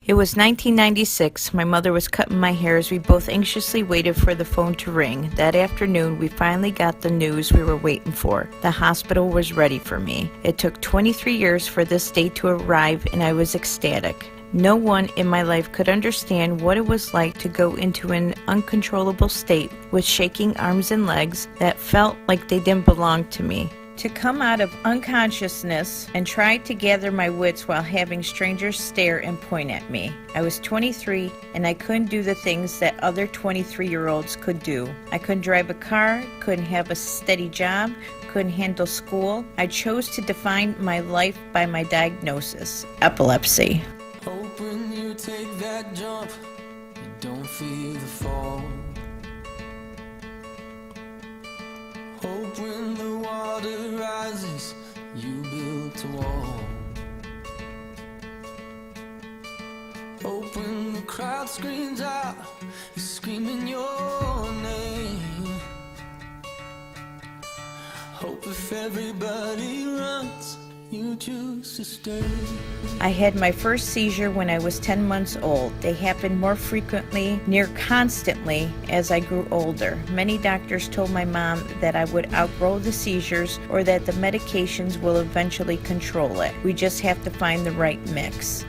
It was 1996. My mother was cutting my hair as we both anxiously waited for the phone to ring. That afternoon, we finally got the news we were waiting for. The hospital was ready for me. It took 23 years for this day to arrive, and I was ecstatic. No one in my life could understand what it was like to go into an uncontrollable state with shaking arms and legs that felt like they didn't belong to me. To come out of unconsciousness and try to gather my wits while having strangers stare and point at me. I was 23 and I couldn't do the things that other 23-year-olds could do. I couldn't drive a car, couldn't have a steady job, couldn't handle school. I chose to define my life by my diagnosis, epilepsy. Hope when you take that jump, you don't feel the fall. Hope when the water rises, you built a wall. Hope when the crowd screams out, you're screaming your name. Hope if everybody runs, you choose to stay. I had my first seizure when I was 10 months old. They happened more frequently, near constantly, as I grew older. Many doctors told my mom that I would outgrow the seizures or that the medications will eventually control it. We just have to find the right mix.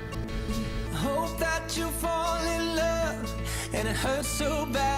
Hope that you fall in love and it hurts so bad.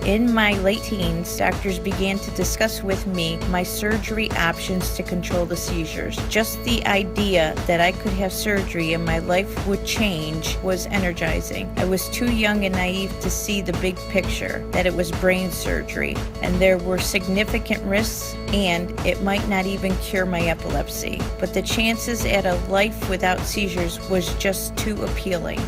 In my late teens, doctors began to discuss with me my surgery options to control the seizures. Just the idea that I could have surgery and my life would change was energizing. I was too young and naive to see the big picture, that it was brain surgery, and there were significant risks, and it might not even cure my epilepsy. But the chances at a life without seizures was just too appealing.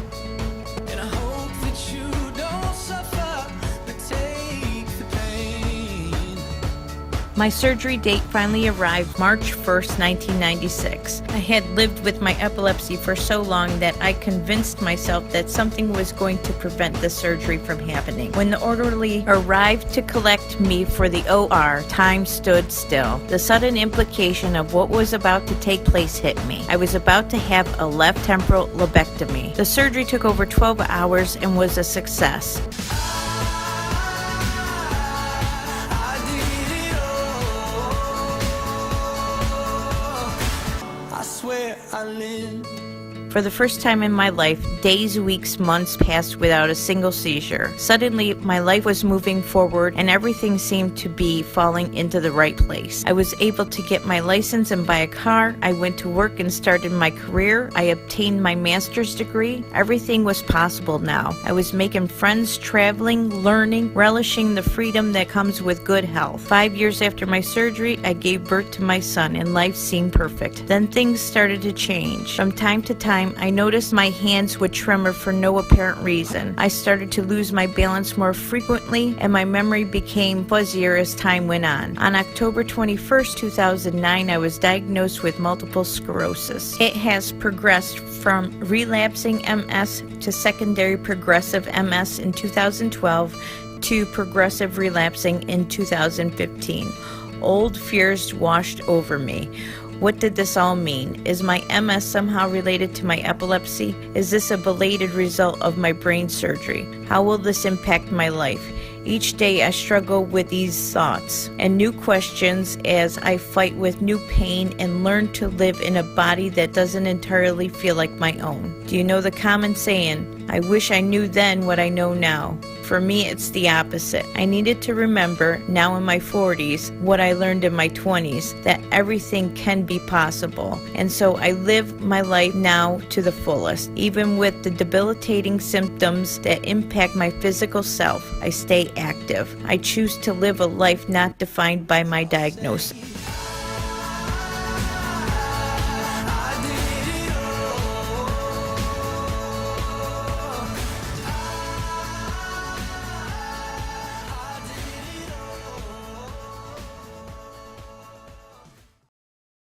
My surgery date finally arrived March 1st, 1996. I had lived with my epilepsy for so long that I convinced myself that something was going to prevent the surgery from happening. When the orderly arrived to collect me for the OR, time stood still. The sudden implication of what was about to take place hit me. I was about to have a left temporal lobectomy. The surgery took over 12 hours and was a success. I lived. For the first time in my life, days, weeks, months passed without a single seizure. Suddenly, my life was moving forward and everything seemed to be falling into the right place. I was able to get my license and buy a car. I went to work and started my career. I obtained my master's degree. Everything was possible now. I was making friends, traveling, learning, relishing the freedom that comes with good health. 5 years after my surgery, I gave birth to my son and life seemed perfect. Then things started to change. From time to time, I noticed my hands would tremor for no apparent reason. I started to lose my balance more frequently, and my memory became fuzzier as time went on. On October 21st, 2009, I was diagnosed with multiple sclerosis. It has progressed from relapsing MS to secondary progressive MS in 2012 to progressive relapsing in 2015. Old fears washed over me. What did this all mean? Is my MS somehow related to my epilepsy? Is this a belated result of my brain surgery? How will this impact my life? Each day I struggle with these thoughts and new questions as I fight with new pain and learn to live in a body that doesn't entirely feel like my own. Do you know the common saying, I wish I knew then what I know now? For me, it's the opposite. I needed to remember, now in my 40s, what I learned in my 20s, that everything can be possible. And so I live my life now to the fullest. Even with the debilitating symptoms that impact my physical self, I stay active. I choose to live a life not defined by my diagnosis.